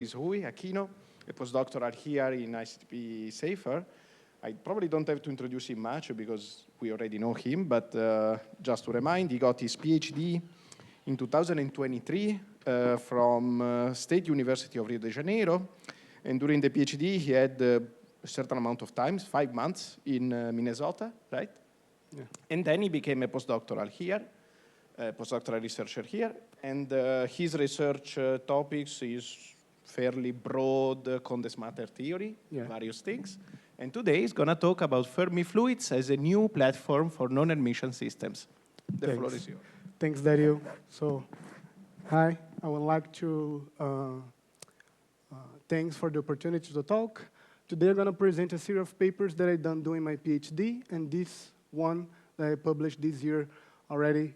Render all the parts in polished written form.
is Rui Aquino, a postdoctoral here in ICTP-SAIFR. I probably don't have to introduce him much because we already know him, but just to remind, he got his PhD in 2023 from State University of Rio de Janeiro. And during the PhD, he had a certain amount of time, 5 months in Minnesota, right? Yeah. And then he became a postdoctoral here, a postdoctoral researcher here. And his research topics is fairly broad condensed matter theory, various things. And today he's going to talk about Fermi fluids as a new platform for non-Hermitian systems. The floor is yours. Thanks, Dario. So, hi, I would like to thanks for the opportunity to talk. Today I'm going to present a series of papers that I've done doing my PhD, and this one that I published this year already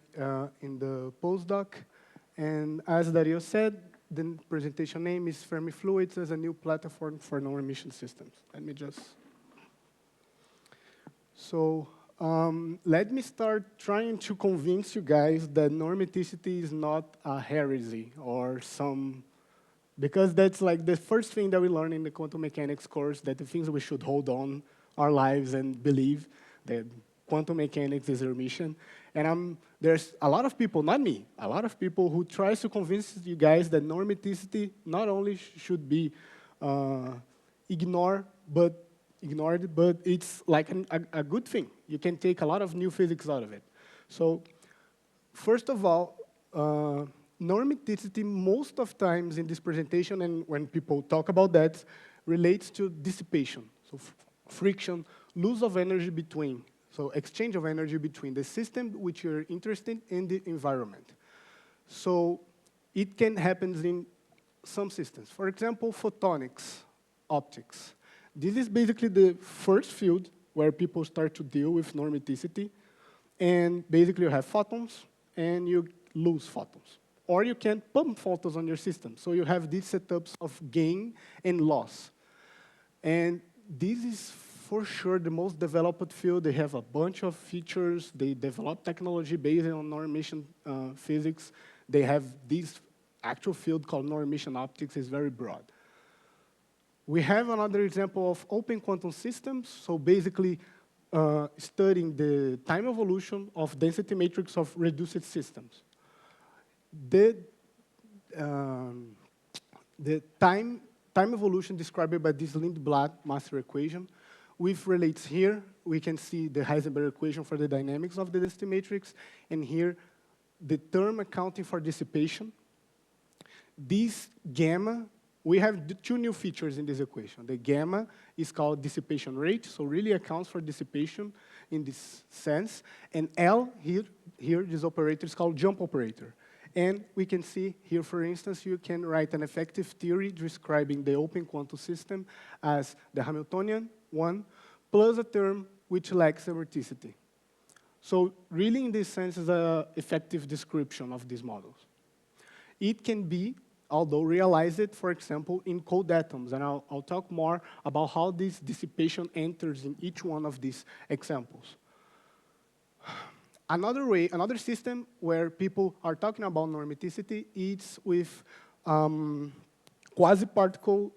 in the postdoc. And as Dario said, the presentation name is Fermi Fluids as a new platform for non-Hermitian systems. Let me just... So let me start trying to convince you guys that normativity is not a heresy or some... Because that's like the first thing that we learn in the quantum mechanics course, that the things we should hold on our lives and believe that quantum mechanics is Hermitian. And there's a lot of people, not me, a lot of people who tries to convince you guys that normativity not only should be ignored, but it's like a good thing. You can take a lot of new physics out of it. So first of all, normativity most of times in this presentation and when people talk about that relates to dissipation. So friction, loss of energy between. So exchange of energy between the system which you're interested in the environment. So it can happen in some systems. For example, photonics, optics. This is basically the first field where people start to deal with normativity. And basically you have photons and you lose photons. Or you can pump photons on your system. So you have these setups of gain and loss. And this is for sure the most developed field. They have a bunch of features. They develop technology based on non-Hermitian physics. They have this actual field called non-Hermitian optics. It's very broad. We have another example of open quantum systems. So basically studying the time evolution of density matrix of reduced systems. The time evolution described by this Lindblad master equation, which relates here, we can see the Heisenberg equation for the dynamics of the density matrix, and here, the term accounting for dissipation. This gamma, we have the two new features in this equation. The gamma is called dissipation rate, so really accounts for dissipation in this sense, and L, here this operator is called jump operator. And we can see here, for instance, you can write an effective theory describing the open quantum system as the Hamiltonian one plus a term which lacks hermeticity. So really, in this sense, is an effective description of these models. It can be, although realized, for example, in cold atoms. And I'll talk more about how this dissipation enters in each one of these examples. Another way, another system where people are talking about normativity is with quasi-particle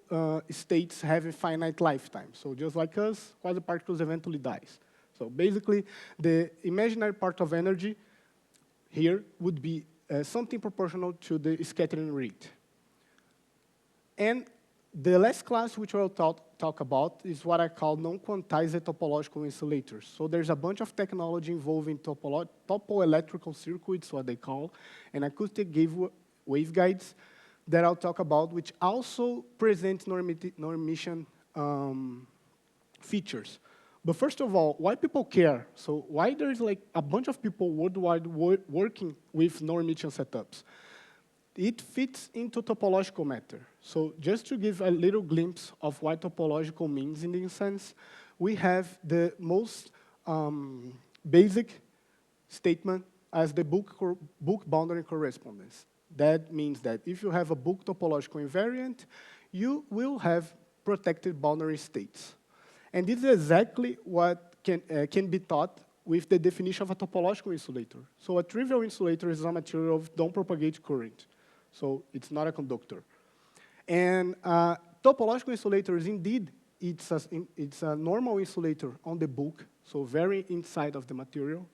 states having finite lifetime. So just like us, quasi-particles eventually dies. So basically, the imaginary part of energy here would be something proportional to the scattering rate. And the last class which I'll talk about is what I call non-quantized topological insulators. So there's a bunch of technology involving topoelectrical circuits, what they call, and acoustic waveguides that I'll talk about, which also present non-Hermitian features. But first of all, why people care? So why there's like a bunch of people worldwide working with non-Hermitian setups? It fits into topological matter. So just to give a little glimpse of what topological means in this sense, we have the most basic statement as the book boundary correspondence. That means that if you have a book topological invariant, you will have protected boundary states. And this is exactly what can be taught with the definition of a topological insulator. So a trivial insulator is a material of don't propagate current. So it's not a conductor. And topological insulators, indeed, it's a normal insulator on the book, so very inside of the material.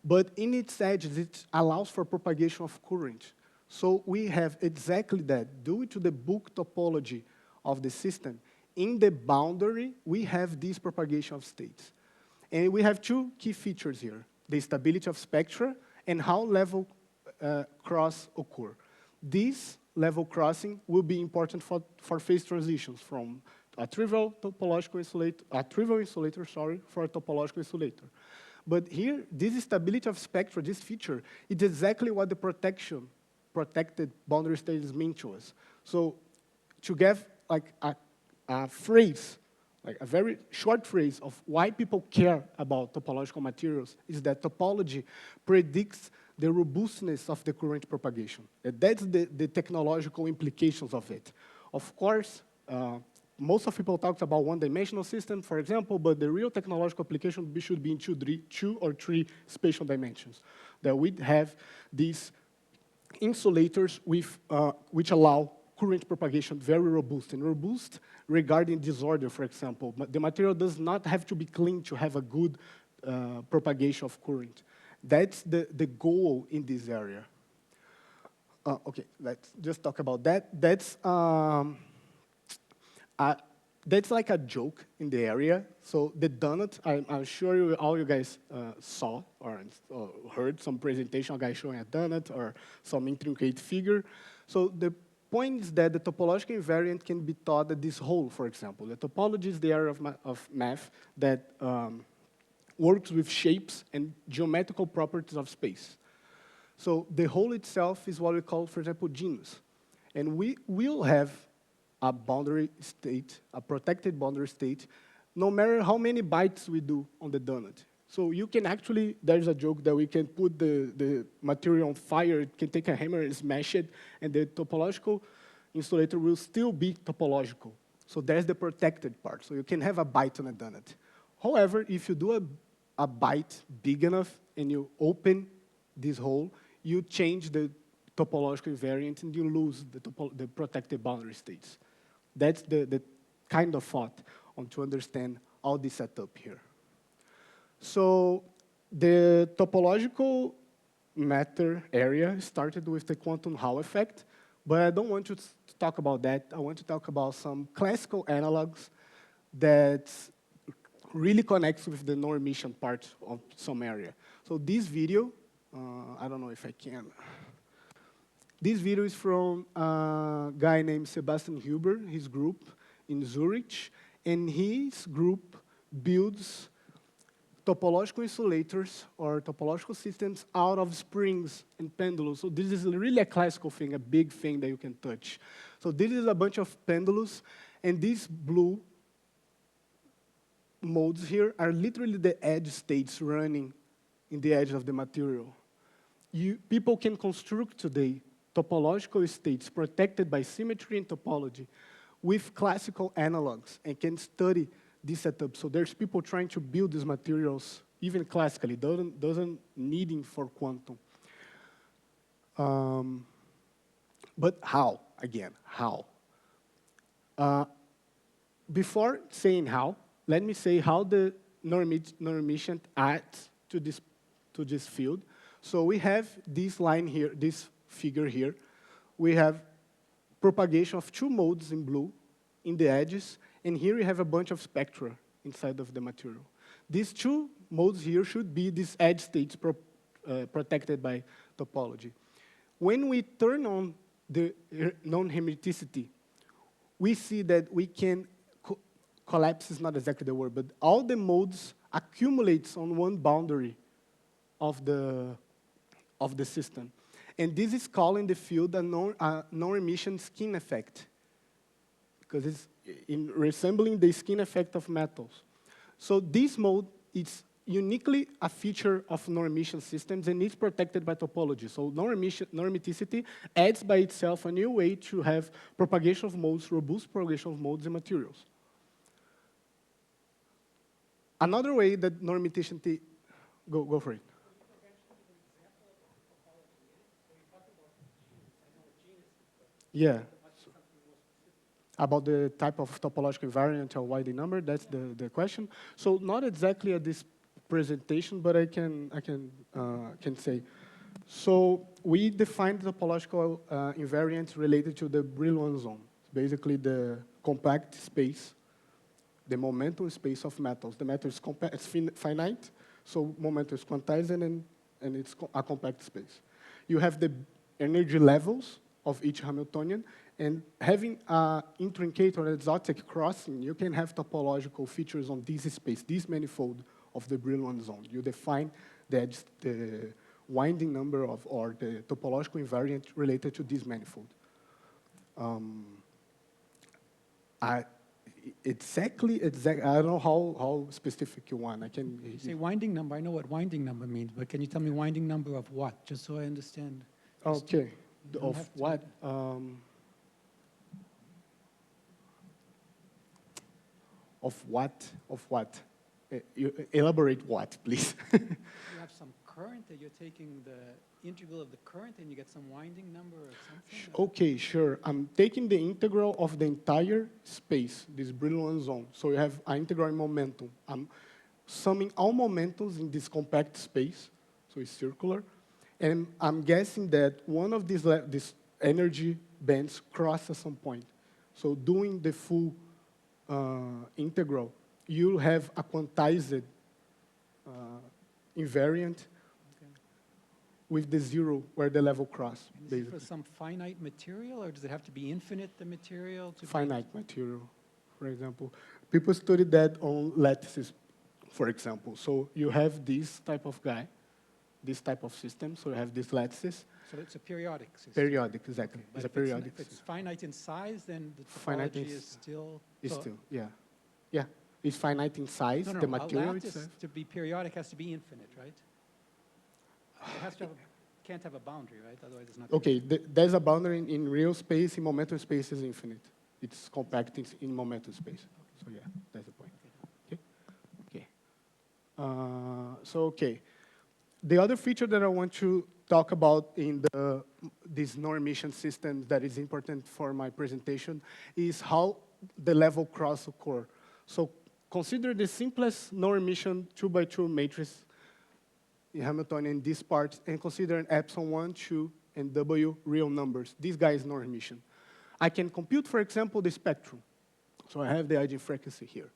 But in its edges, it allows for propagation of current. So we have exactly that. Due to the book topology of the system, in the boundary, we have this propagation of states. And we have two key features here, the stability of spectra and how level cross occur. This level crossing will be important for phase transitions from a trivial insulator, for a topological insulator. But here, this stability of spectra, this feature, is exactly what the protected boundary states mean to us. So to give like a phrase, like a very short phrase of why people care about topological materials is that topology predicts the robustness of the current propagation. That's the technological implications of it. Of course, most of people talk about one-dimensional systems, for example, but the real technological application should be in two or three spatial dimensions. That we have these insulators which allow current propagation very robust. And robust regarding disorder, for example. The material does not have to be clean to have a good propagation of current. That's the goal in this area. Okay, let's just talk about that. That's like a joke in the area. So the donut, I'm sure all you guys saw or heard some presentation, a guy showing a donut or some intricate figure. So the point is that the topological invariant can be taught at this whole, for example. The topology is the area of math that works with shapes and geometrical properties of space. So the whole itself is what we call, for example, genus. And we will have a boundary state, a protected boundary state, no matter how many bytes we do on the donut. So you can actually, there's a joke that we can put the material on fire, it can take a hammer and smash it, and the topological insulator will still be topological. So there's the protected part. So you can have a byte on a donut. However, if you do a byte big enough and you open this hole, you change the topological invariant and you lose the protected boundary states. That's the kind of thought on to understand all this setup here. So the topological matter area started with the quantum Hall effect, but I don't want to talk about that. I want to talk about some classical analogs that really connects with the non-Hermitian part of some area. So this video, I don't know if I can. This video is from a guy named Sebastian Huber, his group in Zurich, and his group builds topological insulators or topological systems out of springs and pendulums. So this is really a classical thing, a big thing that you can touch. So this is a bunch of pendulums, and these blue modes here are literally the edge states running in the edge of the material. People can construct today topological states protected by symmetry and topology with classical analogs and can study this setup. So there's people trying to build these materials even classically, doesn't needing for quantum. But how? Again, how? Before saying how, let me say how the non-Hermitian adds to this field. So we have this line here, this figure here. We have propagation of two modes in blue in the edges, and here we have a bunch of spectra inside of the material. These two modes here should be these edge states protected by topology. When we turn on the non-hermiticity, we see that we can collapse is not exactly the word, but all the modes accumulates on one boundary of the system. And this is called in the field a non-Hermitian skin effect, because it's resembling the skin effect of metals. So this mode is uniquely a feature of non-Hermitian systems, and it's protected by topology. So non-hermiticity adds by itself a new way to have propagation of modes, robust propagation of modes and materials. Another way that non-hermiticity, go for it. Yeah. about the type of topological invariant or Winding number. That's the question. So not exactly at this presentation, but I can say. So we defined the topological invariant related to the Brillouin zone, basically the compact space, the momentum space of metals. The matter is finite, so momentum is quantized, and it's a compact space. You have the energy levels of each Hamiltonian, and having an intricate or exotic crossing, you can have topological features on this space, this manifold of the Brillouin zone. You define the winding number of, or the topological invariant related to this manifold. Exactly, I don't know how specific you want. I can You say winding number. I know what winding number means, but can you tell me winding number of what, just so I understand? Okay, of what? Of what? Of what? You elaborate what, please? You have some current that you're taking the integral of the current and you get some winding number or something? Okay, sure. I'm taking the integral of the entire space, this Brillouin zone. So you have an integral in momentum. I'm summing all momentums in this compact space, so it's circular. And I'm guessing that one of these energy bands cross at some point. So doing the full integral, you'll have a quantized invariant with the zero where the level cross. And is it for some finite material, or does it have to be infinite, the material? Finite material, for example. People study that on lattices, for example. So you have this type of guy, this type of system, so you have these lattices. So it's a periodic system. Periodic, exactly. But it's a periodic if it's system. finite in size, then the Finite topology is still... It's still, yeah. Yeah, it's finite in size, No, the material a lattice itself. to be periodic has to be infinite, right? It has to have can't have a boundary, right? Otherwise it's not... Okay, there's a boundary in real space. In momentum space is infinite. It's compact in momentum space. Okay. So yeah, that's the point. Okay. Okay. The other feature that I want to talk about in these non-Hermitian systems that is important for my presentation is how the level cross occur. So consider the simplest non-Hermitian 2x2 matrix in Hamiltonian in this part, and consider an epsilon 1, 2, and W real numbers. This guy is non-Hermitian. I can compute, for example, the spectrum. So I have the eigenfrequency here.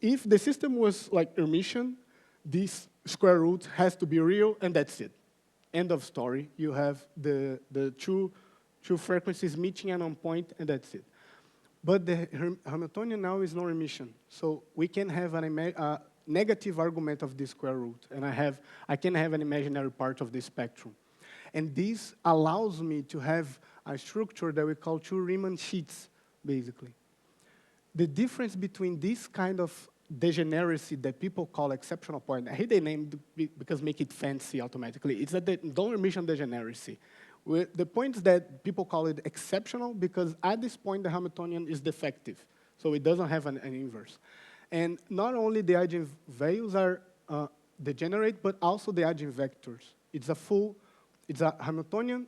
If the system was like Hermitian, this square root has to be real, and that's it. End of story. You have the two frequencies meeting at one point, and that's it. But the Hamiltonian now is non-Hermitian. So we can have a negative argument of this square root, and I can have an imaginary part of the spectrum. And this allows me to have a structure that we call two Riemann sheets, basically. The difference between this kind of degeneracy that people call exceptional point, I hate the name because make it fancy automatically, it's that the non-Hermitian degeneracy. The point is that people call it exceptional because at this point the Hamiltonian is defective, so it doesn't have an inverse. And not only the eigenvalues are degenerate, but also the eigenvectors. It's a Hamiltonian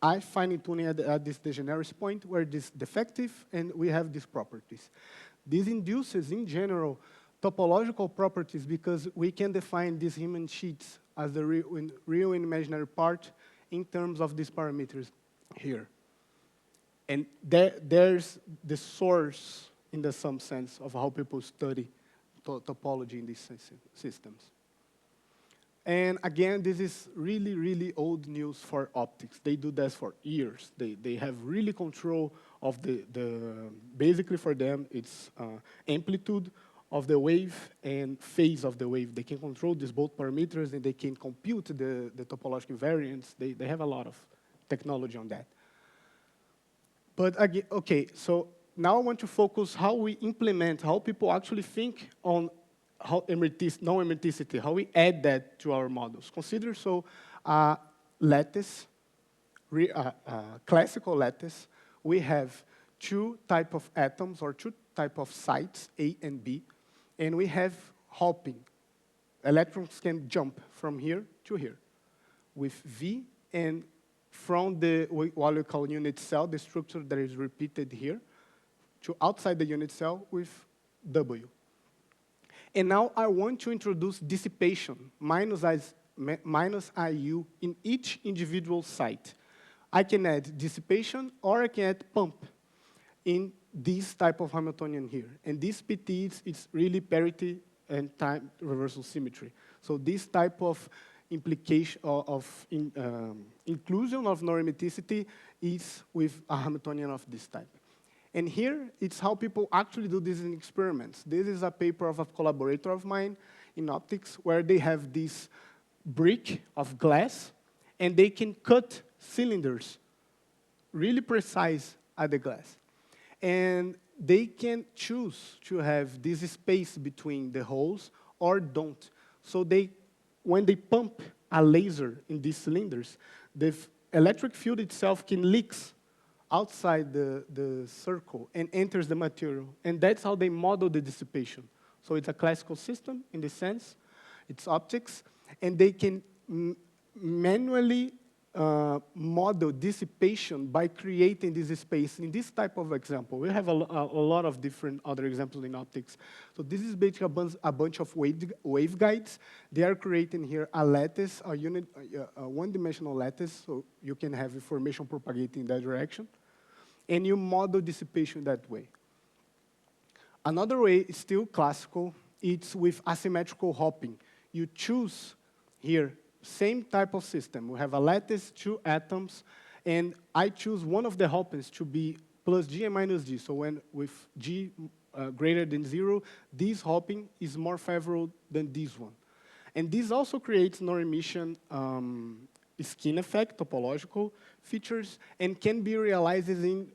I fine tuning at this degeneracy point where it is defective, and we have these properties. This induces, in general, topological properties because we can define these Riemann sheets as the real and imaginary part in terms of these parameters here. And there's the source, in some sense, of how people study topology in these systems. And again, this is really, really old news for optics. They do this for years. They have really control of basically for them, it's amplitude of the wave and phase of the wave. They can control these both parameters, and they can compute the topological invariants. They have a lot of technology on that. But again, okay, so now I want to focus how we implement, how people actually think on how non-hermiticity, how we add that to our models. Consider lattice, classical lattice. We have two type of atoms or two type of sites, A and B, and we have hopping. Electrons can jump from here to here with V, and from what we call unit cell, the structure that is repeated here, to outside the unit cell with W. And now I want to introduce dissipation, minus IU, in each individual site. I can add dissipation, or I can add pump in this type of Hamiltonian here. And this PT, it's really parity and time reversal symmetry. So this type of implication inclusion of non-hermiticity is with a Hamiltonian of this type. And here, it's how people actually do this in experiments. This is a paper of a collaborator of mine in optics, where they have this brick of glass, and they can cut cylinders really precise at the glass. And they can choose to have this space between the holes or don't. So when they pump a laser in these cylinders, the electric field itself can leak outside the circle and enters the material. And that's how they model the dissipation. So it's a classical system in this sense. It's optics. And they can manually model dissipation by creating this space. In this type of example, we have a lot of different other examples in optics. So this is basically a bunch of waveguides. They are creating here a lattice, a one-dimensional lattice, so you can have information propagating in that direction. And you model dissipation that way. Another way is still classical. It's with asymmetrical hopping. You choose here same type of system. We have a lattice, 2 atoms, and I choose one of the hoppings to be plus G and minus G. So when with G greater than 0, this hopping is more favorable than this one. And this also creates non-emission skin effect, topological features, and can be realized in,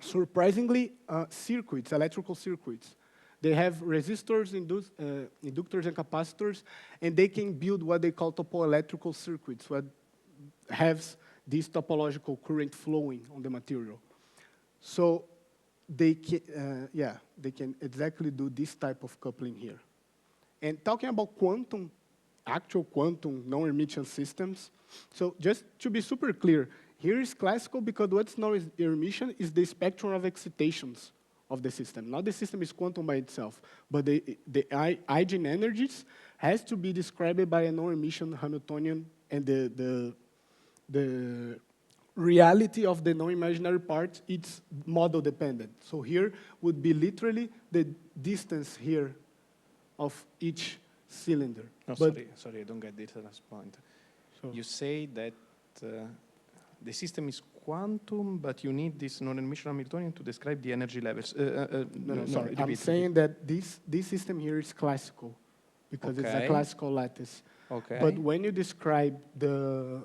surprisingly, circuits, electrical circuits. They have resistors, inductors, and capacitors, and they can build what they call topoelectrical circuits, what has this topological current flowing on the material. So they can, they can exactly do this type of coupling here. And talking about quantum, actual quantum non-Hermitian systems, so just to be super clear, here is classical because what's non-Hermitian is the spectrum of excitations of the system. Not the system is quantum by itself, but the eigenenergies has to be described by a non-Hermitian Hamiltonian, and the reality of the non-imaginary part, it's model dependent. So here would be literally the distance here of each cylinder. No, sorry, I don't get this last point. So You say that the system is quantum, but you need this non-Hermitian Hamiltonian to describe the energy levels. No, sorry. I'm repeat. saying that this system here is classical because it's a classical lattice. Okay. But when you describe the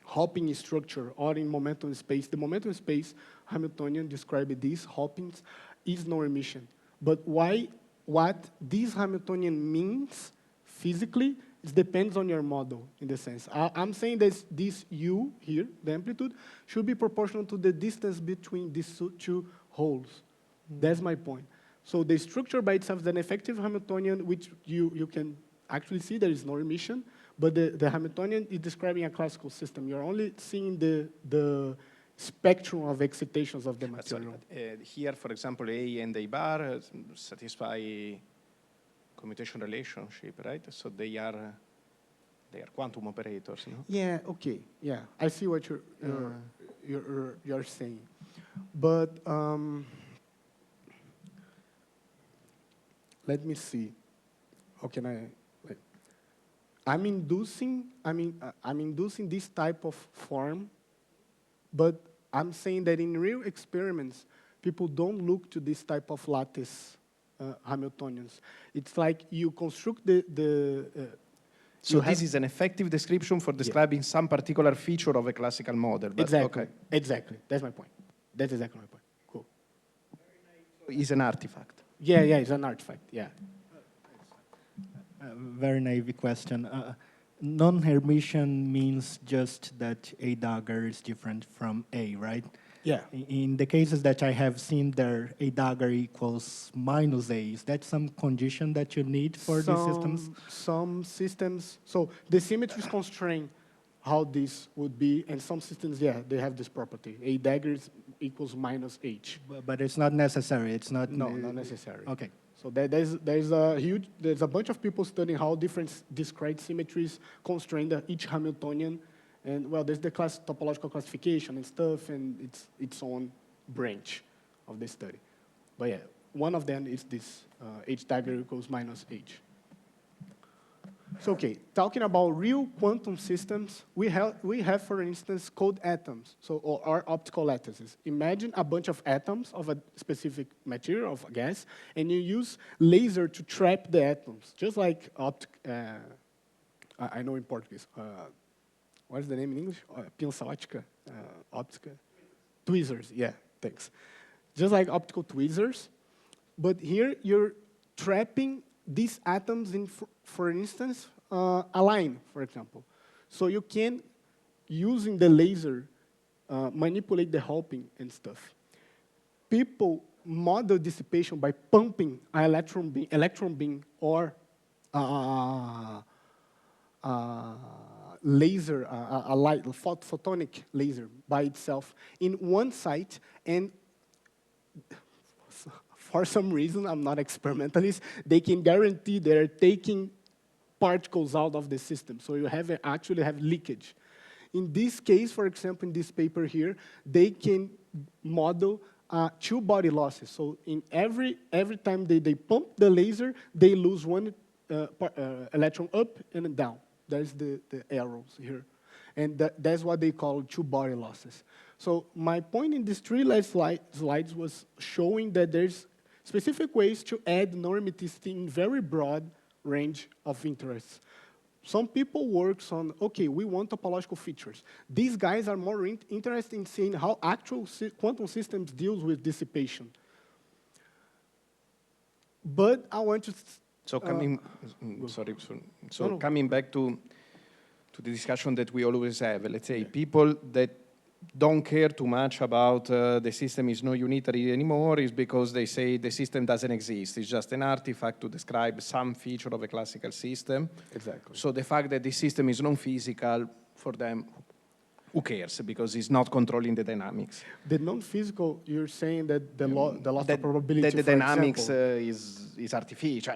hopping structure or in momentum space, the momentum space Hamiltonian described these hoppings is non-Hermitian. But what this Hamiltonian means physically, it depends on your model, in the sense. I'm saying that this U here, the amplitude, should be proportional to the distance between these two holes. That's my point. So the structure by itself is an effective Hamiltonian, which you can actually see there is no emission, but the Hamiltonian is describing a classical system. You're only seeing the spectrum of excitations of the material. Sorry, here, for example, A and A bar satisfy commutation relationship, right? So they are quantum operators, no? Yeah. Okay. Yeah. I see what you're saying, but let me see. How can I? I'm inducing this type of form, but I'm saying that in real experiments, people don't look to this type of lattice Hamiltonians. It's like you construct so this is an effective description for describing some particular feature of a classical model. But exactly. Okay. Exactly. That's my point. That's exactly my point. Cool. It's an artifact. Yeah. It's an artifact. Yeah. Very naive question. Non-Hermitian means just that a dagger is different from A, right? Yeah. In the cases that I have seen there, a dagger equals minus A. Is that some condition that you need for these systems? Some systems. So the symmetry is constrained. how this would be, and some systems, yeah, they have this property. A dagger equals minus h. But it's not necessary. It's not. No, not necessary. Okay. So there's a bunch of people studying how different discrete symmetries constrain each Hamiltonian, and well, there's the topological classification and stuff, and it's its own branch of the study. But yeah, one of them is this h dagger equals minus h. So okay, talking about real quantum systems, we have for instance cold atoms, or optical lattices. Imagine a bunch of atoms of a specific material, of a gas, and you use laser to trap the atoms, just like I know in Portuguese. What is the name in English? Pinça ótica, óptica, tweezers. Yeah, thanks. Just like optical tweezers, but here you're trapping these atoms in, for instance, a line, for example. So you can, using the laser, manipulate the hopping and stuff. People model dissipation by pumping an electron beam or laser, a light, photonic laser by itself in one site, and for some reason, I'm not experimentalist, they can guarantee they're taking particles out of the system. So you actually have leakage. In this case, for example, in this paper here, they can model two-body losses. So in every time they pump the laser, they lose one electron up and down. There's the arrows here. And that's what they call two-body losses. So my point in these three last slides was showing that there's specific ways to add non-hermiticity in very broad range of interests. Some people work on, okay, we want topological features. These guys are more interested in seeing how actual quantum systems deals with dissipation. But I want to... So coming, coming back to the discussion that we always have, let's say people that don't care too much about the system is no unitary anymore is because they say the system doesn't exist. It's just an artifact to describe some feature of a classical system. Exactly. So the fact that the system is non-physical, for them, who cares? Because it's not controlling the dynamics. The non-physical, you're saying that the loss of probability, that the for dynamics example, is artificial.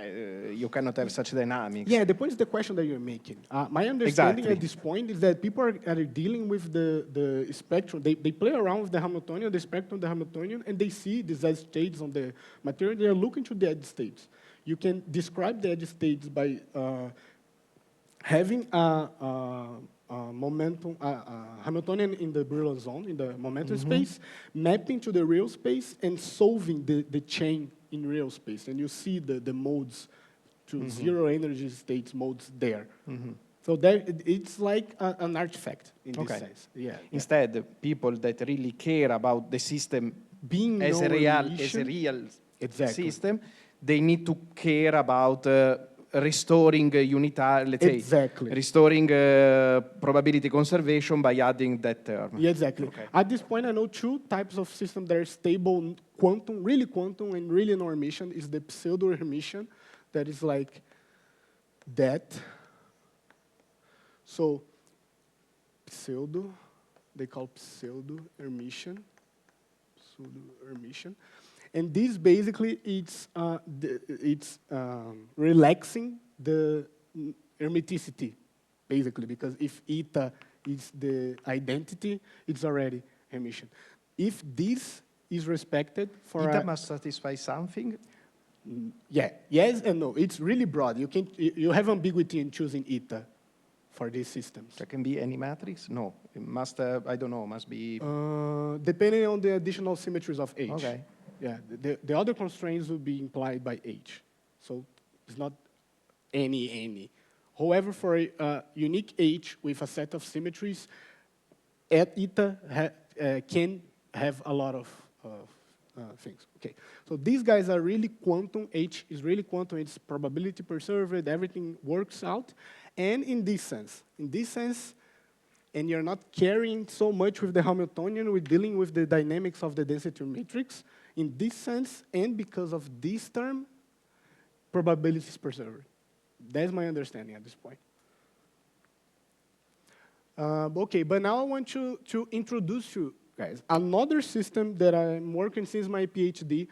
You cannot have such dynamics. Yeah, the point is the question that you're making. My understanding at this point is that people are dealing with the spectrum. They play around with the Hamiltonian, the spectrum of the Hamiltonian, and they see these edge states on the material. They are looking to the edge states. You can describe the edge states by having a momentum, Hamiltonian in the Brillouin zone, in the momentum space, mapping to the real space, and solving the chain in real space. And you see the modes to zero energy states modes there. So there, it's like an artifact in this sense. Yeah. Instead, people that really care about the system Being as a real system, they need to care about restoring unitary, let's say, restoring probability conservation by adding that term. Yeah, exactly. Okay. At this point, I know two types of systems that are stable quantum, and really non-Hermitian. Is the pseudo-Hermitian, that is like that. So pseudo, they call pseudo-Hermitian, and this basically it's relaxing the Hermiticity, basically, because if eta is the identity, it's already Hermitian. If this is respected for eta must satisfy something. Yeah, yes and no. It's really broad. You have ambiguity in choosing eta for these systems. There can be any matrix? No, it must have, I don't know, must be... depending on the additional symmetries of H. Okay. Yeah, the other constraints will be implied by H. So it's not any. However, for a unique H with a set of symmetries, eta can have a lot of things. Okay, so these guys are really quantum. H is really quantum. It's probability preserved. Everything works out. And in this sense, and you're not carrying so much with the Hamiltonian, we're dealing with the dynamics of the density matrix. In this sense, and because of this term, probability is preserved. That's my understanding at this point. Okay, but now I want to introduce you guys another system that I'm working since my PhD,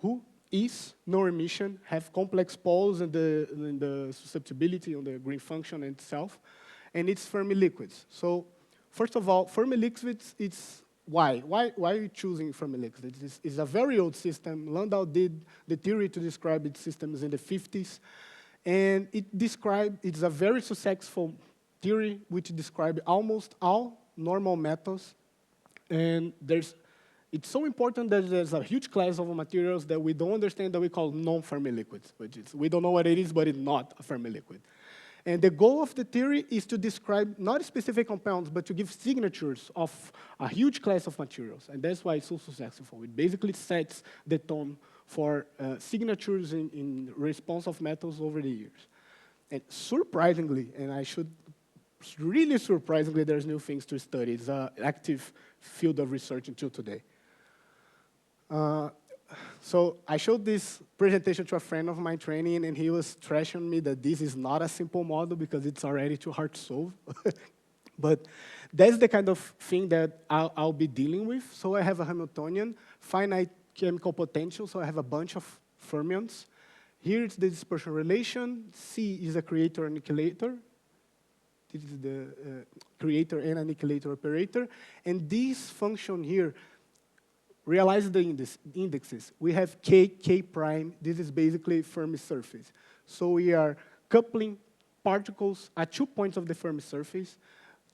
who is non-Hermitian, have complex poles and the susceptibility on the green function itself, and it's Fermi liquids. So first of all, Fermi liquids, it's why are you choosing Fermi liquids? It's a very old system. Landau did the theory to describe its systems in the 50s, and it's a very successful theory which describes almost all normal metals, and it's so important that there's a huge class of materials that we don't understand that we call non-Fermi liquids, which is, we don't know what it is, but it's not a Fermi liquid. And the goal of the theory is to describe not specific compounds, but to give signatures of a huge class of materials. And that's why it's so successful. It basically sets the tone for signatures in response of metals over the years. And surprisingly, and really surprisingly, there's new things to study. It's an active field of research until today. So I showed this presentation to a friend of my training, and he was trashing me that this is not a simple model because it's already too hard to solve. But that's the kind of thing that I'll be dealing with. So I have a Hamiltonian, finite chemical potential, so I have a bunch of fermions. Here it's the dispersion relation. C is a creator annihilator. This is the creator and annihilator operator. And this function here, realize the indexes. We have K, K prime. This is basically Fermi surface. So we are coupling particles at 2 points of the Fermi surface,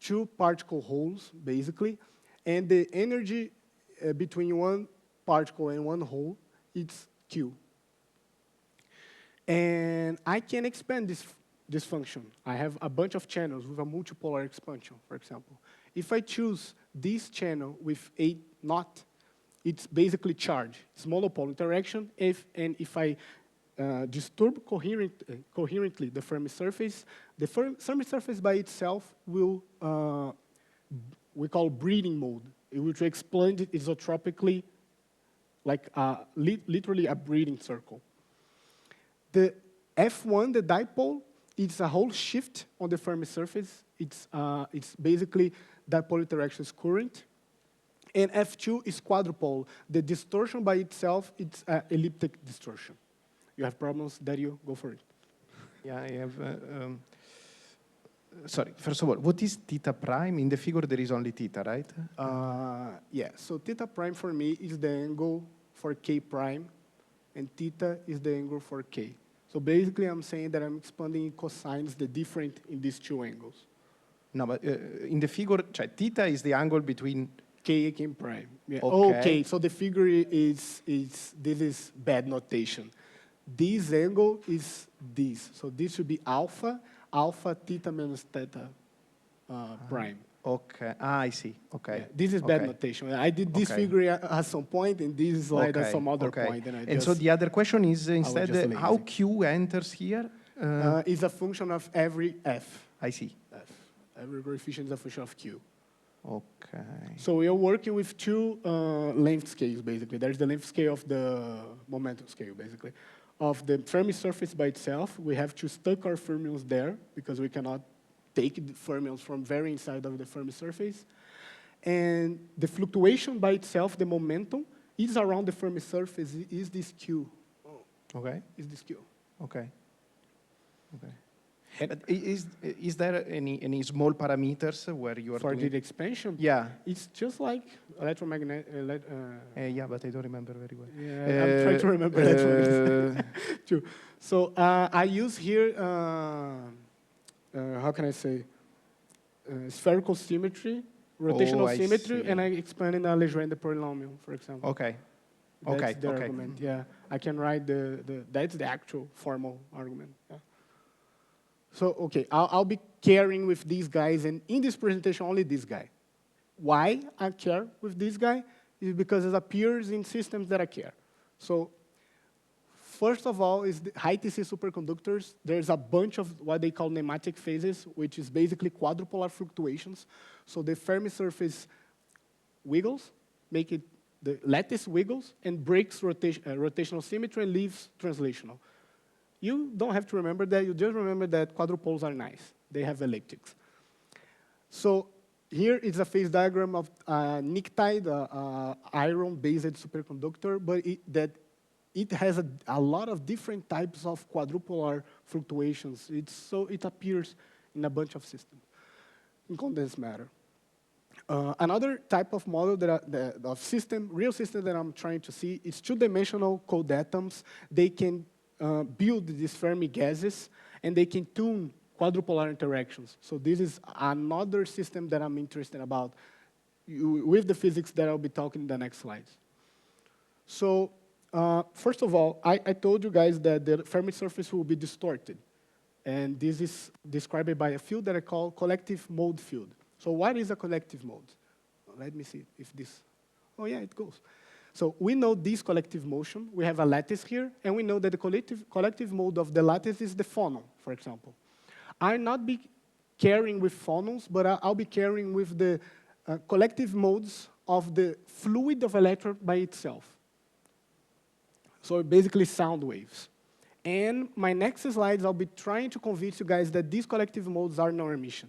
2 particle holes, basically. And the energy between one particle and one hole, it's Q. And I can expand this function. I have a bunch of channels with a multipolar expansion, for example. If I choose this channel with a knot, it's basically charge. It's monopole interaction. And if I disturb coherently the Fermi surface, the Fermi surface by itself will, we call breeding mode. It will explain it isotropically, like literally a breeding circle. The F1, the dipole, it's a whole shift on the Fermi surface. It's basically dipole interactions current. And F2 is quadrupole. The distortion by itself, it's elliptic distortion. You have problems, Dario? Go for it. Yeah, I have. Sorry, first of all, what is theta prime? In the figure, there is only theta, right? Yeah, so theta prime for me is the angle for K prime, and theta is the angle for K. So basically, I'm saying that I'm expanding cosines, the different in these two angles. No, but in the figure, theta is the angle between K and K prime. Yeah. Okay. Okay, so the figure this is bad notation. This angle is this. So this should be alpha theta minus theta prime. Okay, I see, okay. Yeah, this is bad notation. I did this figure at some point, and this slide at some other point. And so the other question is instead, how Q enters here? Is a function of every F. I see. F. Every coefficient is a function of Q. Okay. So we are working with two length scales, basically. There's the length scale of the momentum scale, basically. Of the Fermi surface by itself, we have to stuck our fermions there, because we cannot take the fermions from very inside of the Fermi surface. And the fluctuation by itself, the momentum, is around the Fermi surface, is this Q. Okay. Is this Q. Okay. Okay. But is there any small parameters where you are for doing? the expansion? Yeah. It's just like electromagnetic. Yeah, but I don't remember very well. Yeah, I'm trying to remember electromagnetic too. So I use here, how can I say, spherical symmetry, rotational symmetry, and I expand in a Legendre polynomial, for example. Okay. That's the argument. Yeah, I can write that's the actual formal argument. Yeah. So, okay, I'll be caring with these guys, and in this presentation, only this guy. Why I care with this guy is because it appears in systems that I care. So, first of all, is the high TC superconductors. There's a bunch of what they call nematic phases, which is basically quadrupolar fluctuations. So the Fermi surface wiggles, make it, the lattice wiggles, and breaks rotational symmetry and leaves translational. You don't have to remember that. You just remember that quadrupoles are nice. They have elliptics. So Here is a phase diagram of nictide, iron-based superconductor, but it has a lot of different types of quadrupolar fluctuations. So it appears in a bunch of systems in condensed matter. Another type of model real system that I'm trying to see is two-dimensional cold atoms. They can build these Fermi gases, and they can tune quadrupolar interactions. So this is another system that I'm interested about with the physics that I'll be talking in the next slides. So first of all, I told you guys that the Fermi surface will be distorted. And this is described by a field that I call collective mode field. So what is a collective mode? Let me see if this, oh yeah, it goes. So we know this collective motion. We have a lattice here, and we know that the collective mode of the lattice is the phonon, for example. I'll not be carrying with phonons, but I'll be carrying with the collective modes of the fluid of electron by itself. So basically sound waves. And my next slides, I'll be trying to convince you guys that these collective modes are non-Hermitian.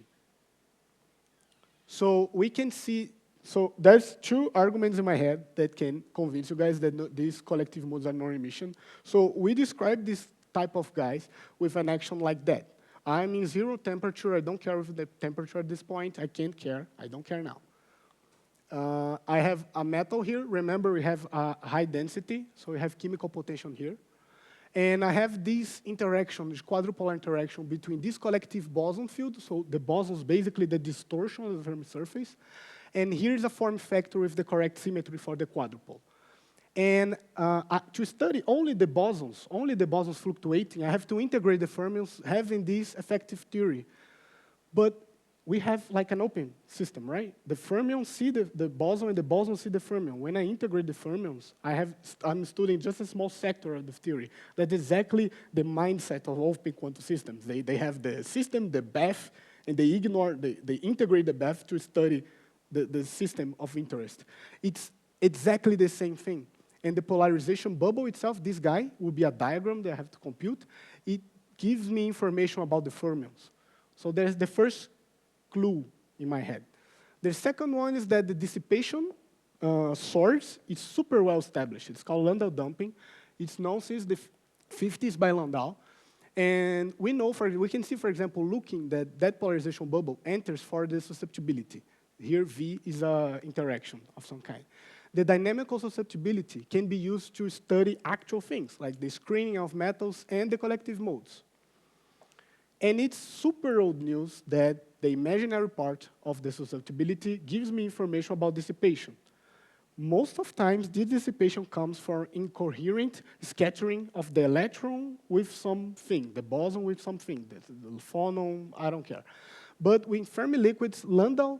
So we can see, so there's two arguments in my head that can convince you guys that these collective modes are non-Hermitian. So we describe this type of guys with an action like that. I'm in zero temperature. I don't care with the temperature at this point. I can't care. I don't care now. I have a metal here. Remember, we have a high density, so we have chemical potential here. And I have this interaction, this quadrupolar interaction between this collective boson field, so the boson is basically the distortion of the Fermi surface, and here's a form factor with the correct symmetry for the quadrupole. And to study only the bosons fluctuating, I have to integrate the fermions having this effective theory. But we have like an open system, right? The fermions see the boson, and the boson see the fermion. When I integrate the fermions, I'm studying just a small sector of the theory. That's exactly the mindset of open quantum systems. They have the system, the BEF, and they integrate the BEF to study the system of interest. It's exactly the same thing. And the polarization bubble itself, this guy, will be a diagram that I have to compute. It gives me information about the fermions. So there's the first clue in my head. The second one is that the dissipation source is super well established. It's called Landau dumping. It's known since the 50s by Landau. And we know, we can see, for example, looking that polarization bubble enters for the susceptibility. Here, V is an interaction of some kind. The dynamical susceptibility can be used to study actual things, like the screening of metals and the collective modes. And it's super old news that the imaginary part of the susceptibility gives me information about dissipation. Most of times, this dissipation comes from incoherent scattering of the electron with something, the boson with something, the phonon, I don't care. But with Fermi liquids, Landau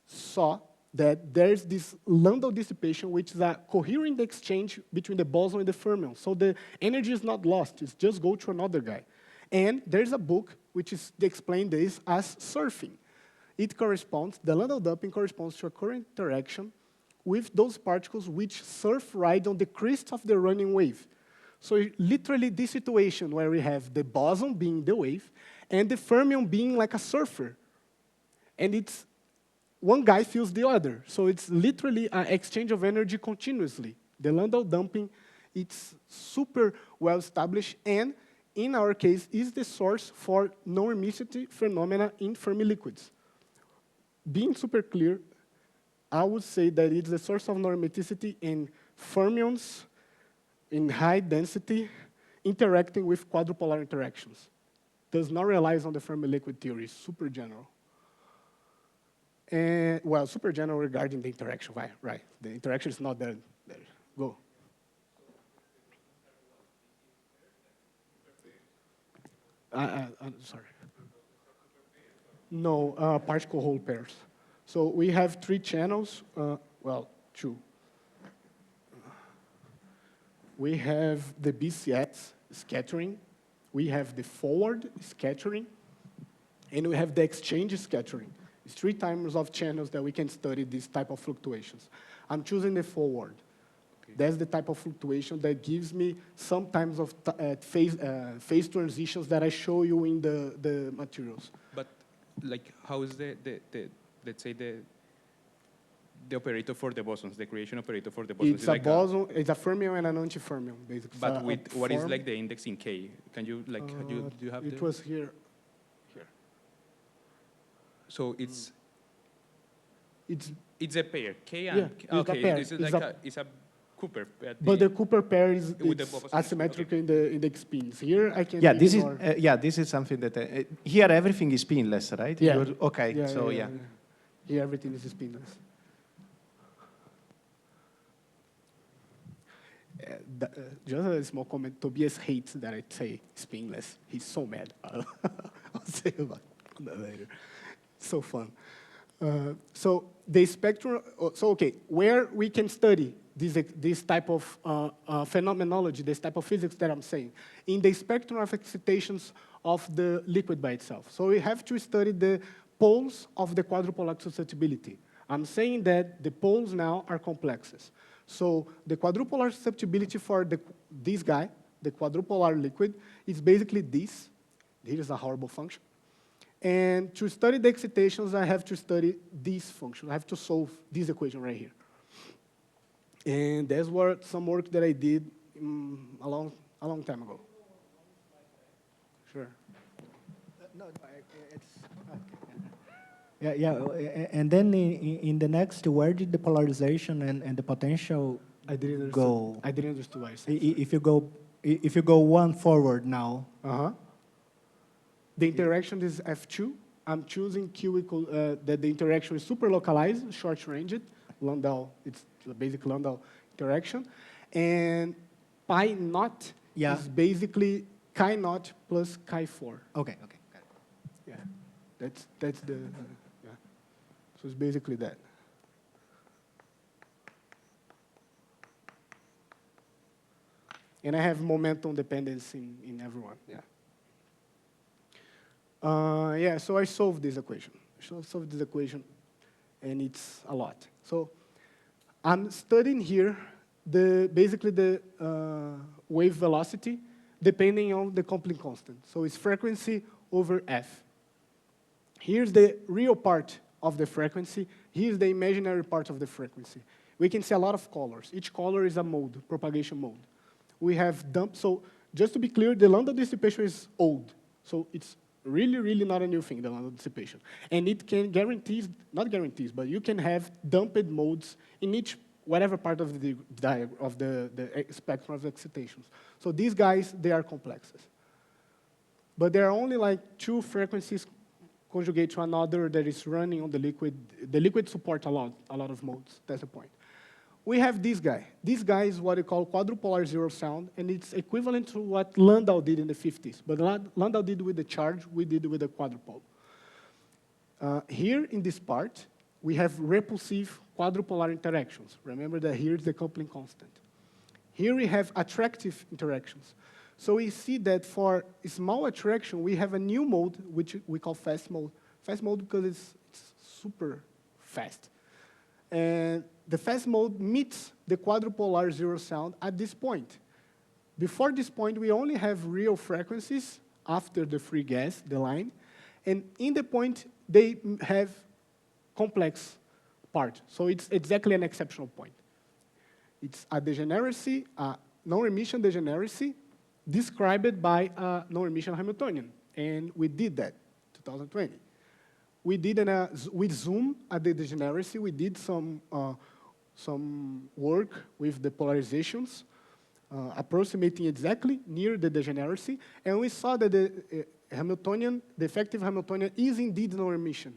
saw that there's this Landau dissipation, which is a coherent exchange between the boson and the fermion. So the energy is not lost, it's just go to another guy. And there's a book which explains this as surfing. It corresponds, the Landau dumping corresponds to a current interaction with those particles which surf ride on the crest of the running wave. So literally this situation where we have the boson being the wave and the fermion being like a surfer. And it's one guy feels the other. So it's literally an exchange of energy continuously. The Landau dumping, it's super well established, and in our case, is the source for non-Hermitian phenomena in Fermi liquids. Being super clear, I would say that it's the source of non-Hermiticity in fermions in high density interacting with quadrupolar interactions. Does not rely on the Fermi liquid theory, super general. And, well, super general regarding the interaction, right? The interaction is not there. Go. Sorry. No, particle hole pairs. So we have 3 channels, well, 2. We have the BCX scattering, we have the forward scattering, and we have the exchange scattering. It's 3 times of channels that we can study this type of fluctuations. I'm choosing the forward. Okay. That's the type of fluctuation that gives me some times of phase transitions that I show you in the materials. But like, how is the let's say, the operator for the bosons, the creation operator for the bosons. It's a like boson, it's a fermion and an antifermion, basically. but So with a what is form- like the index in K? Can you, like, do you have It the? was here. So it's It's a pair, K Yeah, and it's a okay, pair. it's It's like a- it's a Cooper. but the Cooper pair is With the it's opposite asymmetrical spin, in the index spins. Here I can Yeah, this is ignore. this is something that here everything is pinless, right? Yeah. Okay, so yeah. Here everything is spinless. Just a small comment. Tobias hates that I say spinless. He's so mad. I'll say about that later. So fun. So the spectrum. So okay, where we can study this type of phenomenology, this type of physics that I'm saying, in the spectrum of excitations of the liquid by itself. So we have to study the poles of the quadrupolar susceptibility. I'm saying that the poles now are complexes. So the quadrupolar susceptibility for this guy, the quadrupolar liquid, is basically this. Here is a horrible function. And to study the excitations, I have to study this function. I have to solve this equation right here. And that's some work that I did a long time ago. Sure. No, it's and then in the next, where did the polarization and the potential I didn't understand. go? I didn't understand why I said. If you go one forward now, The interaction is F2. I'm choosing Q equal, that the interaction is super localized, short ranged. Landau, it's a basic Landau interaction. And pi naught is basically chi naught plus chi 4. okay, got it. Yeah, that's the, yeah. So it's basically that. And I have momentum dependence in everyone, yeah. Yeah, so I solved this equation. And it's a lot. So I'm studying here basically the wave velocity depending on the coupling constant. So it's frequency over f. Here's the real part of the frequency. Here's the imaginary part of the frequency. We can see a lot of colors. Each color is a mode, propagation mode. We have dump. So just to be clear, the Landau dissipation is old. So it's really, really not a new thing, the Landau dissipation. And it can not guarantees, but you can have dumped modes in each, whatever part of the spectrum of excitations. So these guys, they are complexes. But there are only like 2 frequencies conjugate to another that is running on the liquid. The liquid support a lot of modes, that's the point. We have this guy. This guy is what we call quadrupolar zero sound, and it's equivalent to what Landau did in the 50s. But Landau did with the charge, we did with the quadrupole. Here in this part, we have repulsive quadrupolar interactions. Remember that here is the coupling constant. Here we have attractive interactions. So we see that for small attraction, we have a new mode, which we call fast mode. Fast mode because it's super fast. And the fast mode meets the quadrupolar zero sound at this point. Before this point, we only have real frequencies after the free gas, the line. And in the point, they have complex part. So it's exactly an exceptional point. It's a degeneracy, a non-Hermitian degeneracy, described by a non-Hermitian Hamiltonian. And we did that, 2020. We did with zoom at the degeneracy. We did some work with the polarizations, approximating exactly near the degeneracy, and we saw that the effective Hamiltonian is indeed non-Hermitian.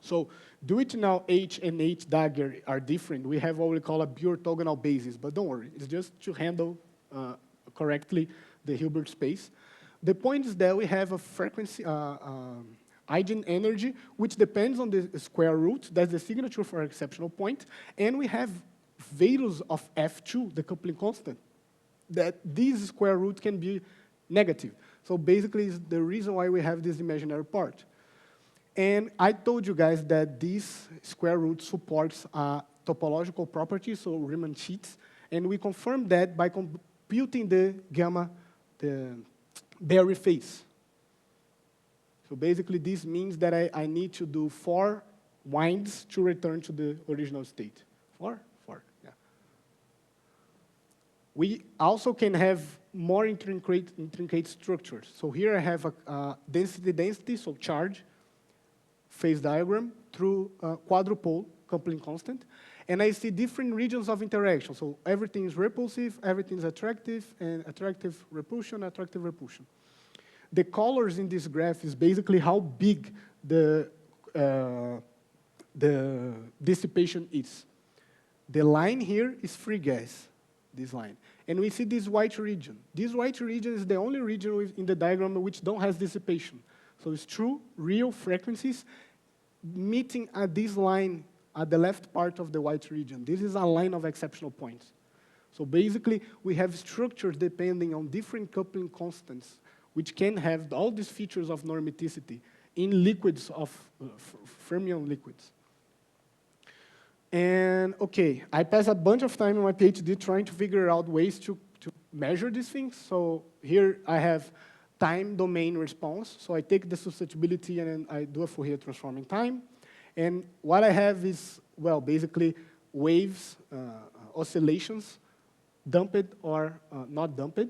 So due to now H and H dagger are different, we have what we call a bi-orthogonal basis, but don't worry, it's just to handle correctly the Hilbert space. The point is that we have a frequency, eigenenergy, which depends on the square root. That's the signature for exceptional point. And we have values of F2, the coupling constant, that this square root can be negative. So basically, it's the reason why we have this imaginary part. And I told you guys that this square root supports topological properties, so Riemann sheets. And we confirmed that by computing the gamma, the Berry phase. So basically, this means that I need to do 4 winds to return to the original state. Four, yeah. We also can have more intricate structures. So here I have a density, so charge, phase diagram through quadrupole coupling constant. And I see different regions of interaction. So everything is repulsive, everything is attractive, and attractive repulsion. The colors in this graph is basically how big the dissipation is. The line here is free gas, this line. And we see this white region. This white region is the only region in the diagram which don't have dissipation. So it's true, real frequencies meeting at this line at the left part of the white region. This is a line of exceptional points. So basically, we have structures depending on different coupling constants, which can have all these features of normiticity in liquids of fermion liquids. And okay, I passed a bunch of time in my PhD trying to figure out ways to measure these things. So here I have time domain response. So I take the susceptibility and then I do a Fourier transform in time. And what I have is, well, basically waves, oscillations, dumped or not dumped.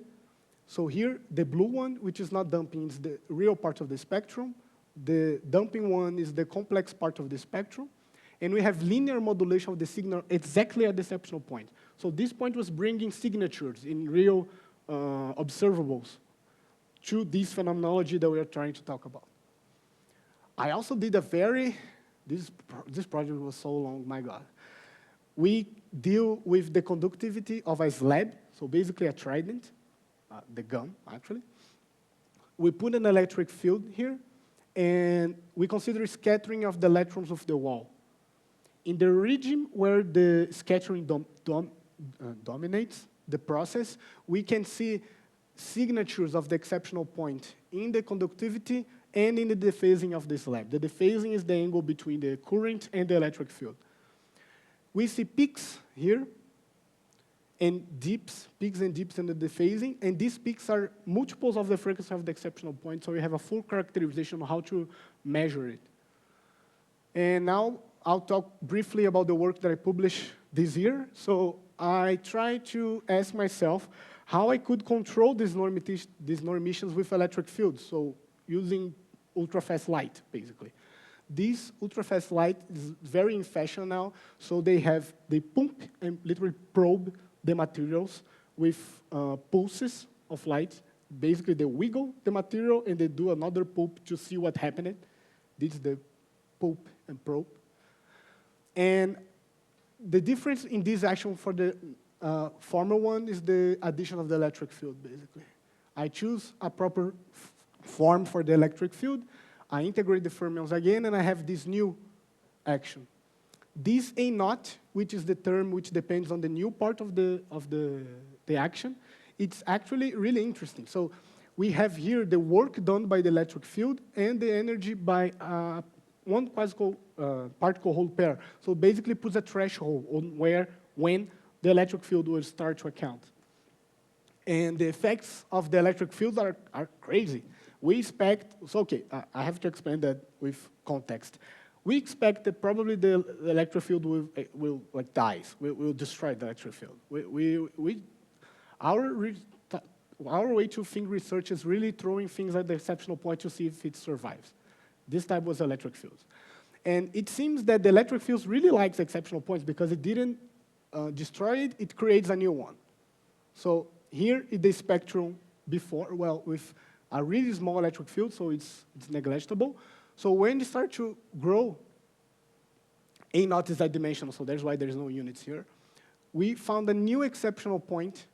So here, the blue one, which is not dumping, is the real part of the spectrum. The dumping one is the complex part of the spectrum. And we have linear modulation of the signal exactly at the exceptional point. So this point was bringing signatures in real observables to this phenomenology that we are trying to talk about. I also did a this project was so long, my God. We deal with the conductivity of a slab, so basically a trident, the gun, actually. We put an electric field here, and we consider scattering of the electrons of the wall. In the region where the scattering dominates the process, we can see signatures of the exceptional point in the conductivity and in the dephasing of the slab. The dephasing is the angle between the current and the electric field. We see peaks here and dips in the dephasing, and these peaks are multiples of the frequency of the exceptional point, so we have a full characterization of how to measure it. And now I'll talk briefly about the work that I published this year. So I tried to ask myself how I could control these norm emissions with electric fields, so using ultra-fast light, basically. This ultra-fast light is very in fashion now, so they pump and literally probe the materials with pulses of light. Basically, they wiggle the material, and they do another pulp to see what happened. This is the pulp and probe. And the difference in this action for the former one is the addition of the electric field, basically. I choose a proper form for the electric field. I integrate the fermions again, and I have this new action. This A naught, which is the term which depends on the new part of the action, it's actually really interesting. So we have here the work done by the electric field and the energy by one quasical particle hole pair. So basically puts a threshold on when the electric field will start to account. And the effects of the electric fields are crazy. We expect, so okay, I have to explain that with context. We expect that probably the electric field will like dies, will destroy the electric field. Our way to think research is really throwing things at the exceptional point to see if it survives. This type was electric fields. And it seems that the electric fields really likes exceptional points because it didn't destroy it, it creates a new one. So here is the spectrum before, well, with a really small electric field, so it's negligible. So when you start to grow, A naught is that dimensional, so that's why there's no units here. We found a new exceptional point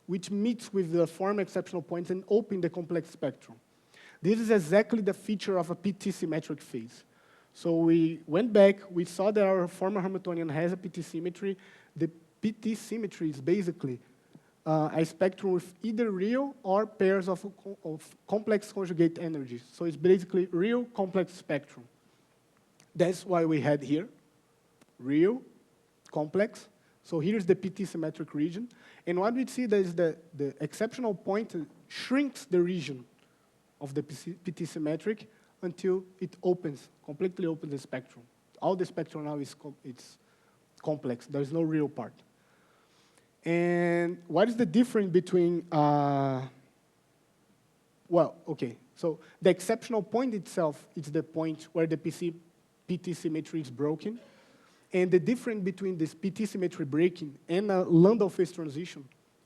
which meets with the former exceptional points and open the complex spectrum. This is exactly the feature of a PT symmetric phase. So we went back, we saw that our former Hamiltonian has a PT symmetry. The PT symmetry is basically a spectrum with either real or pairs of complex conjugate energies. So it's basically real complex spectrum. That's why we had here, real, complex. So here's the PT symmetric region. And what we see is that the exceptional point shrinks the region of the PT symmetric until it opens, completely opens the spectrum. all the spectrum now is it's complex. There's no real part. And what is the difference between, well, okay. So the exceptional point itself is the point where the PT symmetry is broken. And the difference between this PT symmetry breaking and a Landau phase transition,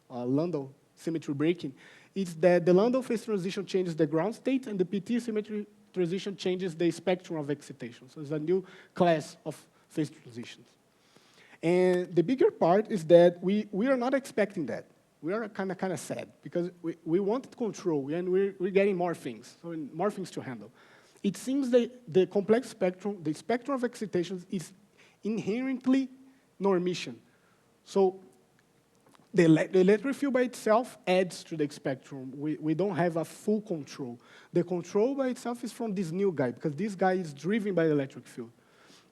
Landau symmetry breaking, is that the Landau phase transition changes the ground state and the PT symmetry transition changes the spectrum of excitation. So it's a new class of phase transitions. And the bigger part is that we are not expecting that. We are kind of sad because we wanted control and we're getting more things, so more things to handle. It seems that the complex spectrum, the spectrum of excitations is inherently non-Hermitian. So the electric field by itself adds to the spectrum. We don't have a full control. The control by itself is from this new guy because this guy is driven by the electric field.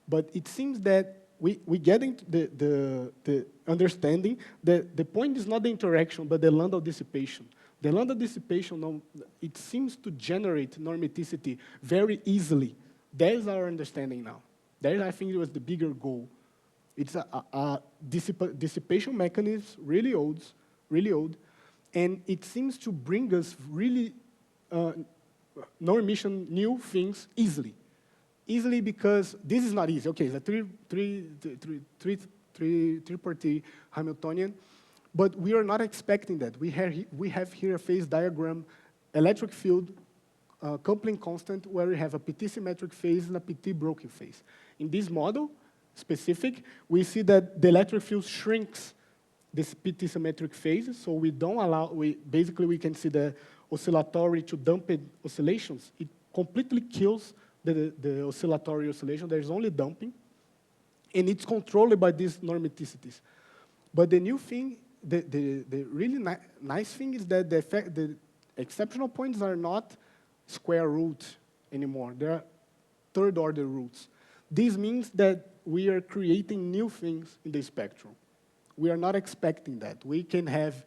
But it seems that we get into the understanding that the point is not the interaction, but the Landau dissipation. The Landau dissipation, it seems to generate normaticity very easily. That is our understanding now. That, I think, it was the bigger goal. It's a dissipation mechanism, really old, and it seems to bring us really non-Hermitian new things easily. Easily because this is not easy. Okay, it's a three-party Hamiltonian, but we are not expecting that. We have here a phase diagram, electric field, coupling constant, where we have a PT symmetric phase and a PT broken phase. In this model, specific, we see that the electric field shrinks this PT symmetric phase, so we don't allow, basically we can see the oscillatory to damped oscillations. It completely kills the oscillatory oscillation. There's only damping, and it's controlled by these normaticities. But the new thing, the really nice thing is that the exceptional points are not square root anymore. They are third-order roots. This means that we are creating new things in the spectrum. We are not expecting that. We can have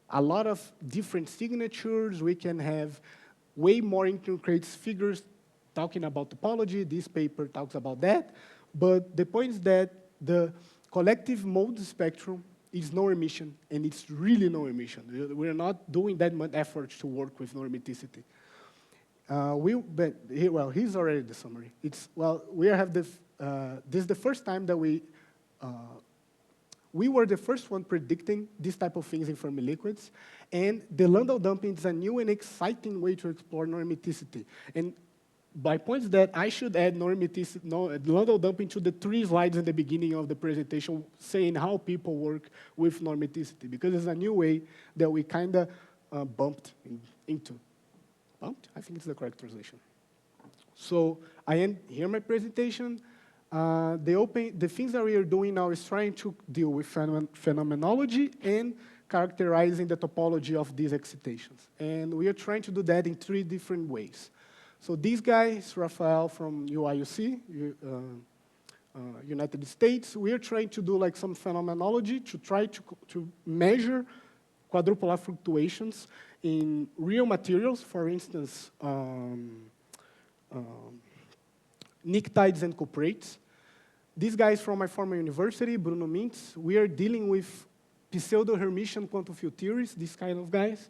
a lot of different signatures. We can have way more intricate figures talking about topology. This paper talks about that. But the point is that the collective mode spectrum is non-Hermitian, and it's really non-Hermitian. We're not doing that much effort to work with normaticity. Here's already the summary. We have this is the first time that we were the first one predicting this type of things in Fermi liquids, and the Landau damping is a new and exciting way to explore normaticity. And by points that I should add Landau damping to the 3 slides in the beginning of the presentation, saying how people work with normaticity, because it's a new way that we kind of bumped into. Bumped? I think it's the correct translation. So I end here my presentation. The things that we are doing now is trying to deal with phenomenology and characterizing the topology of these excitations. And we are trying to do that in 3 different ways. So this guy is Rafael from UIUC, United States. We are trying to do like some phenomenology to try to measure quadrupolar fluctuations in real materials, for instance, pnictides and cuprates. These guys from my former university, Bruno Mintz, we are dealing with pseudo-Hermitian quantum field theories, these kind of guys.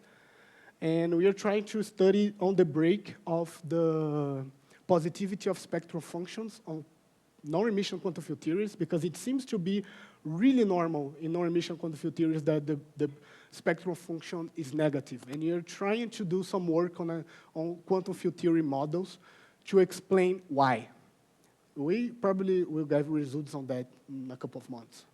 And we are trying to study on the break of the positivity of spectral functions on non-Hermitian quantum field theories, because it seems to be really normal in non-Hermitian quantum field theories that the spectral function is negative. And we are trying to do some work on quantum field theory models to explain why. We probably will get results on that in a couple of months.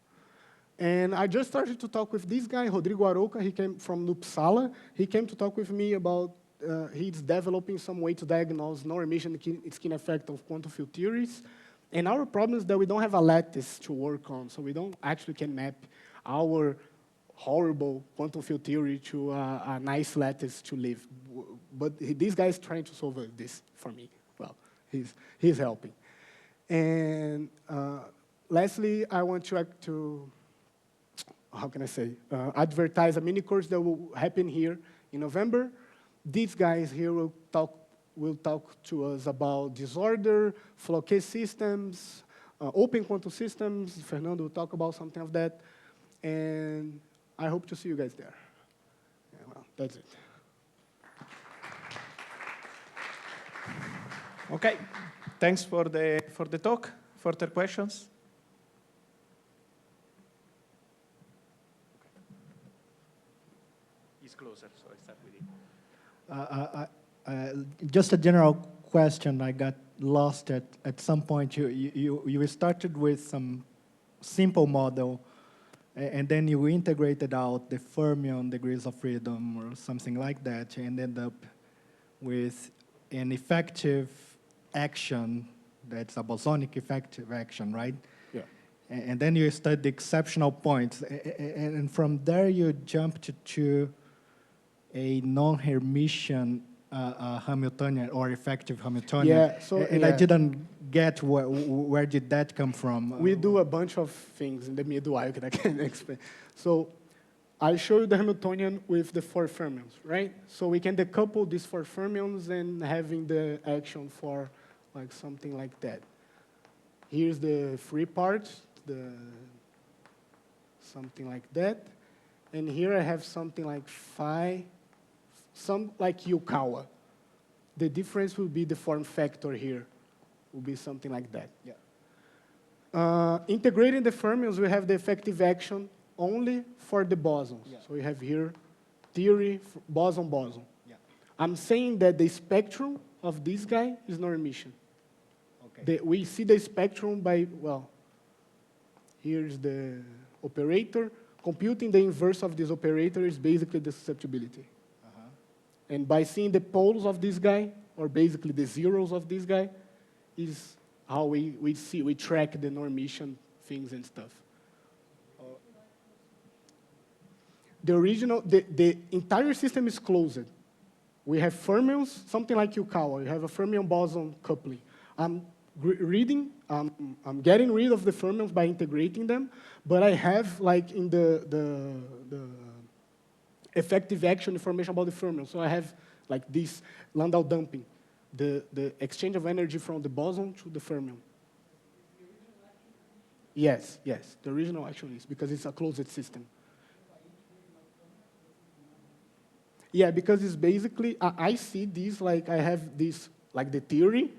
And I just started to talk with this guy, Rodrigo Arouca. He came from Uppsala. He came to talk with me about he's developing some way to diagnose non-Hermitian skin effect of quantum field theories. And our problem is that we don't have a lattice to work on, so we don't actually can map our horrible quantum field theory to a nice lattice to live. But this guy is trying to solve this for me. Well, he's helping. And lastly, I want to how can I say, advertise a mini course that will happen here in November. These guys here will talk to us about disorder, Floquet systems, open quantum systems. Fernando will talk about something of that. And I hope to see you guys there. Yeah, well, that's it. Okay, thanks for the talk. Further questions? He's closer, so I start with you. Just a general question. I got lost at some point. You started with some simple model, and then you integrated out the fermion degrees of freedom or something like that, and ended up with an effective action that's a bosonic effective action, right? Yeah. And then you studied the exceptional points, and from there you jumped to a non-Hermitian Hamiltonian or effective Hamiltonian. Yeah, so, and yeah. I didn't get where did that come from. We do a bunch of things in the middle I can explain. So I show you the Hamiltonian with the 4 fermions, right? So we can decouple these 4 fermions and having the action for like something like that. Here's the free part, something like that. And here I have something like phi, some like Yukawa. The difference will be the form factor here, will be something like that. Yeah. Integrating the fermions, we have the effective action only for the bosons. Yeah. So we have here theory, boson. Yeah. I'm saying that the spectrum of this guy is non-Hermitian. Okay. We see the spectrum by, well, here's the operator. Computing the inverse of this operator is basically the susceptibility. And by seeing the poles of this guy, or basically the zeros of this guy, is how we track the non-Hermitian things and stuff. The entire system is closed. We have fermions, something like Yukawa. You have a fermion-boson coupling. I'm getting rid of the fermions by integrating them, but I have, like, in the effective action information about the fermions. So I have, like, this Landau dumping, the exchange of energy from the boson to the fermion. Yes, the original action is, because it's a closed system. Yeah, because it's basically, I see this, like, I have this, like, the theory.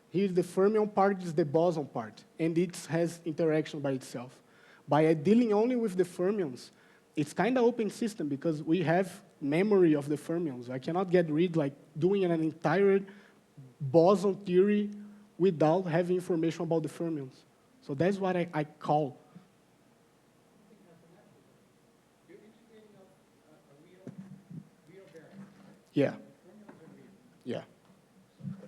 Here's the fermion part, is the boson part, and it has interaction by itself. By dealing only with the fermions, it's kind of open system because we have memory of the fermions. I cannot get rid, like, doing an entire boson theory without having information about the fermions. So that's what I call. You're integrating a real variable. Yeah. Fermions are real. Yeah.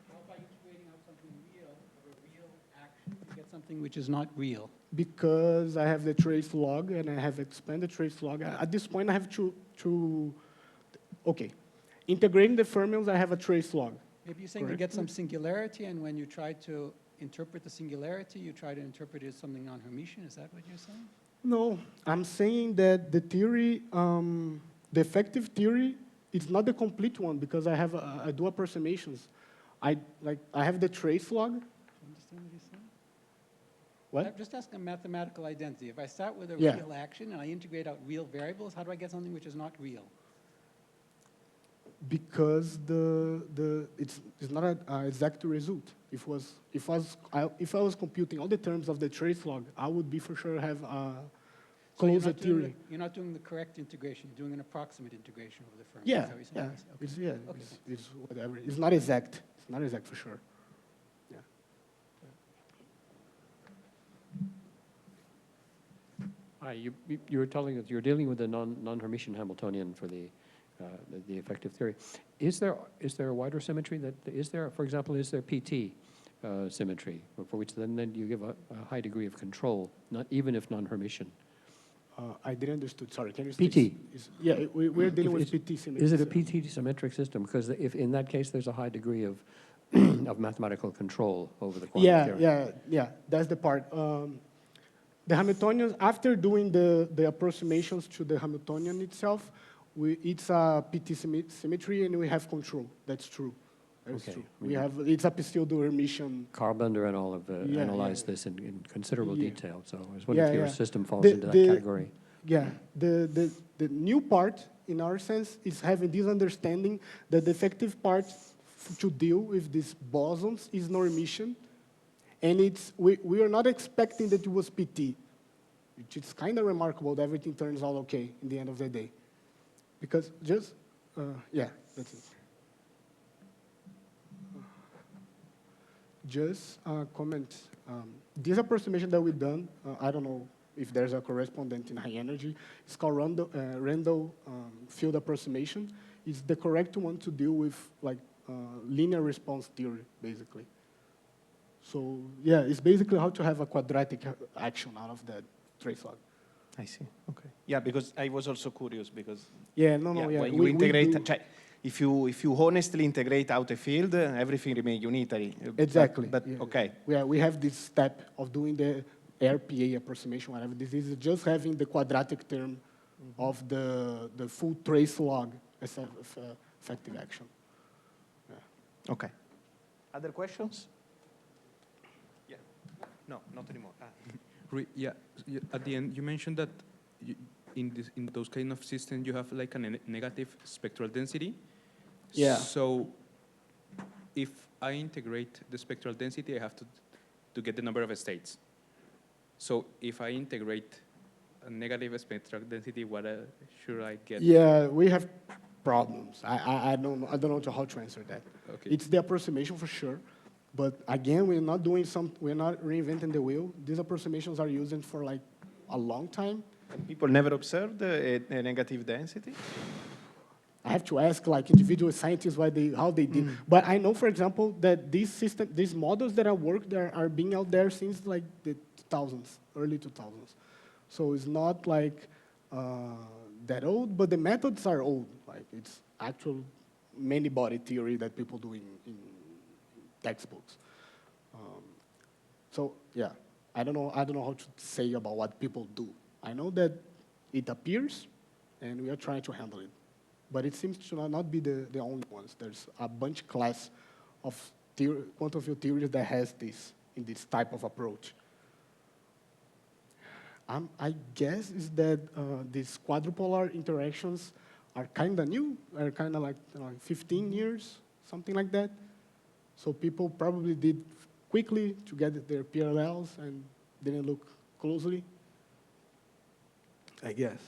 How by integrating out something real, of a real action, you get something which is not real? Because I have the trace log and I have expanded trace log. At this point, I have okay. Integrating the fermions, I have a trace log. Maybe you're saying you get some singularity, and when you try to interpret the singularity, you try to interpret it as something non-Hermitian. Is that what you're saying? No, I'm saying that the theory, the effective theory, it's not the complete one because I do approximations. I have the trace log. Do you understand what he's saying? What? I'm just asking a mathematical identity. If I start with a Yeah. real action and I integrate out real variables, how do I get something which is not real? Because it's not an exact result. If I was computing all the terms of the trace log, I would be for sure have a So closed theory. You're not doing the correct integration. You're doing an approximate integration of the firm. Yeah, Is that what you're yeah, saying? Okay. Okay. it's whatever. It's not exact. It's not exact for sure. Yeah. Hi, you were telling us you're dealing with the non-Hermitian Hamiltonian for the effective theory. Is there a wider symmetry for example, is there PT symmetry for which then you give a high degree of control, not even if non-Hermitian? I didn't understood. Sorry, can you PT. Yeah, we're dealing with PT symmetry. Is it a PT symmetric system? Because if in that case there's a high degree of of mathematical control over the quantum theory. Yeah. That's the part. The Hamiltonians, after doing the approximations to the Hamiltonian itself, it's a PT symmetry and we have control. That's true. That's Okay. true. I We mean- have, it's a pseudo-Hermitian. Carpenter and all have Yeah, analyzed yeah. this in considerable Yeah. detail, so I was wondering Yeah, if your yeah. system falls The- into that the- category. Yeah, the new part, in our sense, is having this understanding that the effective part to deal with these bosons is non-Hermitian, and we are not expecting that it was PT, which is kind of remarkable that everything turns out okay in the end of the day. Because just, yeah, that's it. Just a comment. This approximation that we've done, I don't know if there's a correspondent in high energy. It's called Randall field approximation. It's the correct one to deal with like linear response theory, basically. So yeah, it's basically how to have a quadratic action out of that trace log. I see. Okay. Yeah, because I was also curious because Yeah, no, yeah. when you we integrate, do- if you honestly integrate out a field, everything remains unitary. Exactly. But yeah. okay. Yeah, we have this step of doing the RPA approximation, whatever this is, just having the quadratic term of the full trace log as a effective action. Yeah. Okay. Other questions? Yeah. No, not anymore. Yeah, at the end, you mentioned that in those kind of systems, you have like a negative spectral density. Yeah. So if I integrate the spectral density, I have to get the number of states. So if I integrate a negative spectral density, what should I get? Yeah, we have problems. I don't know how to answer that. Okay. It's the approximation for sure, but again, we're not reinventing the wheel. These approximations are used for like a long time. People never observed a negative density? I have to ask like individual scientists how they did. But I know, for example, that these models that are worked there are being out there since like the 2000s, early 2000s. So it's not like that old, but the methods are old. Like it's actual many-body theory that people do in textbooks. So yeah, I don't know how to say about what people do. I know that it appears, and we are trying to handle it. But it seems to not be the only ones. There's a bunch class of quantum field theories that has this in this type of approach. I guess is that these quadrupolar interactions are kind of new, are kind of like 15 years, something like that. So people probably did quickly to get their parallels and didn't look closely, I guess.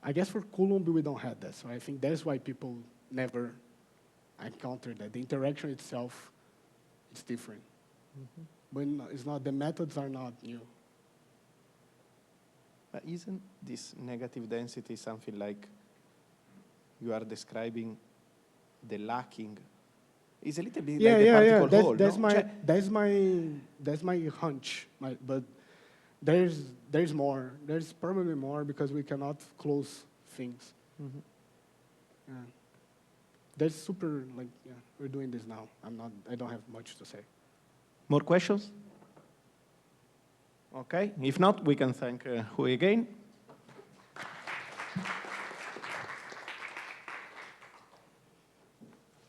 I guess for Coulomb, we don't have that. So I think that's why people never encountered that. The interaction itself is different. But it's not, the methods are not new. But isn't this negative density something like you are describing the lacking? It's a little bit like the particle hole. That's my hunch. But there's more. There's probably more because we cannot close things. Yeah. That's super, like, yeah, we're doing this now. I don't have much to say. More questions? Okay. If not, we can thank Rui again.